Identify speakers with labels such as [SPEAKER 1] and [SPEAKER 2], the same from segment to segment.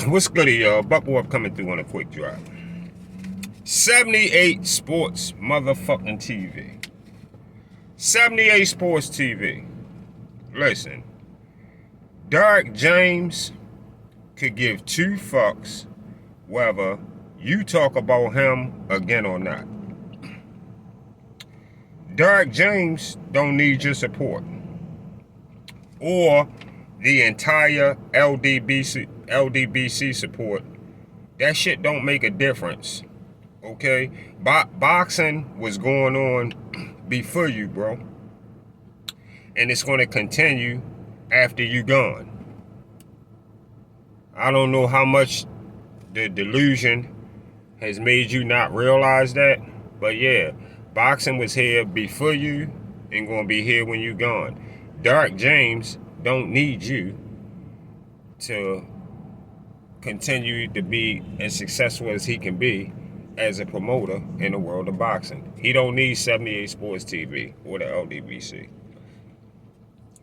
[SPEAKER 1] What's good, y'all? Buckle up coming through on a quick drive. 78 Sports motherfucking TV. 78 Sports TV. Listen, Derek James could give two fucks whether you talk about him again or not. Derek James don't need your support or the entire LDBC support. That shit don't make a difference. Okay? Boxing was going on before you, bro. And it's going to continue after you gone. I don't know how much the delusion has made you not realize that. But yeah, boxing was here before you and going to be here when you gone. Derek James don't need you to continue to be as successful as he can be as a promoter in the world of boxing. He don't need 78 Sports TV or the LDBC.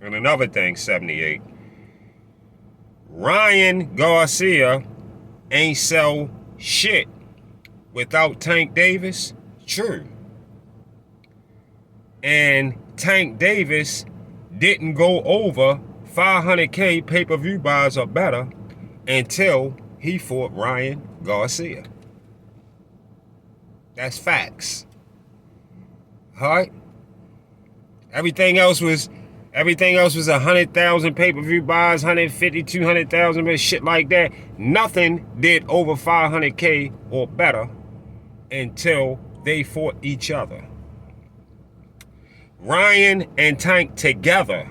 [SPEAKER 1] And another thing, 78, Ryan Garcia ain't sell shit without Tank Davis. True. And Tank Davis didn't go over 500K pay-per-view buys or better until he fought Ryan Garcia. That's facts. All right? Everything else was 100,000 pay-per-view buys, 150, 200,000, shit like that. Nothing did over 500K or better until they fought each other. Ryan and Tank together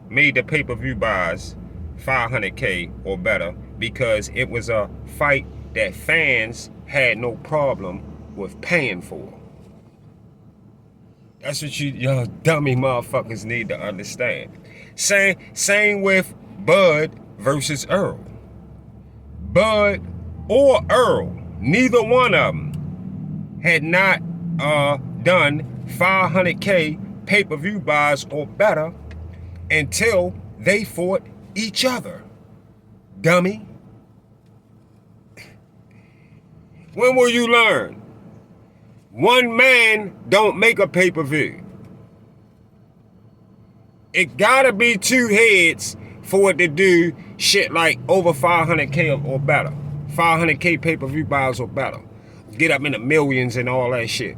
[SPEAKER 1] made the pay-per-view buys 500K or better because it was a fight that fans had no problem with paying for. That's what y'all dummy motherfuckers need to understand. Same with Bud versus Earl. Bud or Earl, neither one of them had not done 500K pay-per-view buys or better until they fought each other. Dummy. When will you learn? One man don't make a pay-per-view. It gotta be two heads for it to do shit like over 500K or better. 500K pay-per-view buys or better. Get up in the millions and all that shit.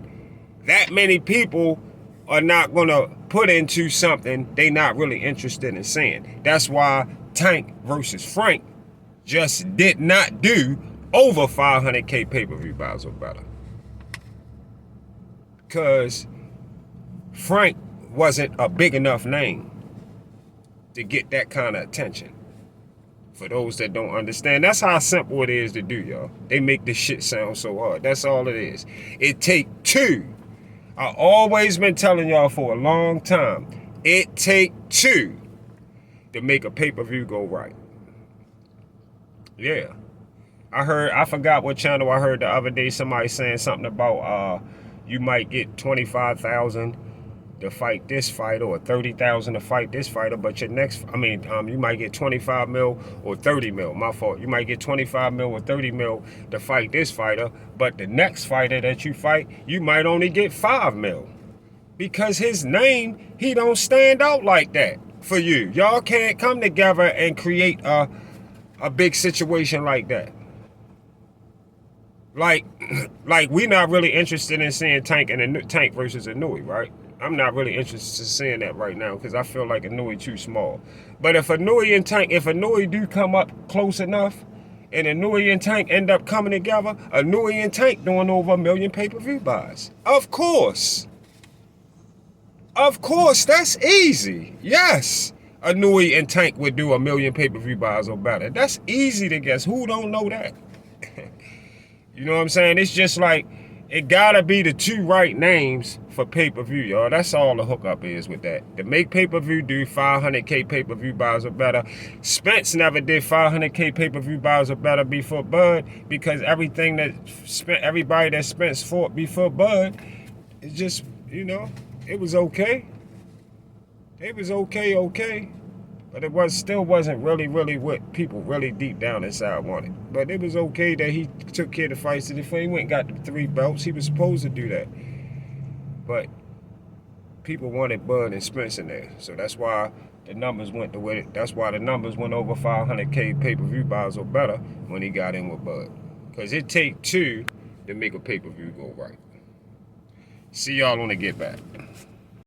[SPEAKER 1] That many people are not gonna put into something they not really interested in seeing. That's why Tank versus Frank just did not do over 500K pay-per-view buys or better. Because Frank wasn't a big enough name to get that kind of attention. For those that don't understand, that's how simple it is to do, y'all. They make this shit sound so hard. That's all it is. It take two. I always been telling y'all for a long time, it take two to make a pay-per-view go right. Yeah. I forgot what channel I heard the other day, somebody saying something about you might get 25,000 to fight this fighter or 30,000 to fight this fighter, but your next, you might get 25 mil or 30 mil, my fault. You might get 25 mil or 30 mil to fight this fighter, but the next fighter that you fight, you might only get 5 mil. Because his name, he don't stand out like that for you. Y'all can't come together and create a big situation like that. Like we not really interested in seeing Tank versus Inouye, right? I'm not really interested in seeing that right now because I feel like Inouye too small. But if Inouye do come up close enough, and Inouye and Tank end up coming together, Inouye and Tank doing over 1 million pay-per-view buys. Of course. Of course, that's easy. Yes. Inouye and Tank would do 1 million pay-per-view buys or better. That's easy to guess. Who don't know that? You know what I'm saying? It's just like, it gotta be the two right names for pay-per-view, y'all. That's all the hookup is with that. To make pay-per-view do 500K pay-per-view buys or better. Spence never did 500K pay-per-view buys or better before Bud, because everybody that Spence fought before Bud, it's just, it was okay. It was okay. But it still wasn't really what people really deep down inside wanted. But it was okay that he took care of the fights. And if he went and got the 3 belts, he was supposed to do that. But people wanted Bud and Spence in there. So that's why the numbers went the way. That's why the numbers went over 500K pay-per-view buys or better when he got in with Bud. Because it take 2 to make a pay-per-view go right. See y'all when I get back.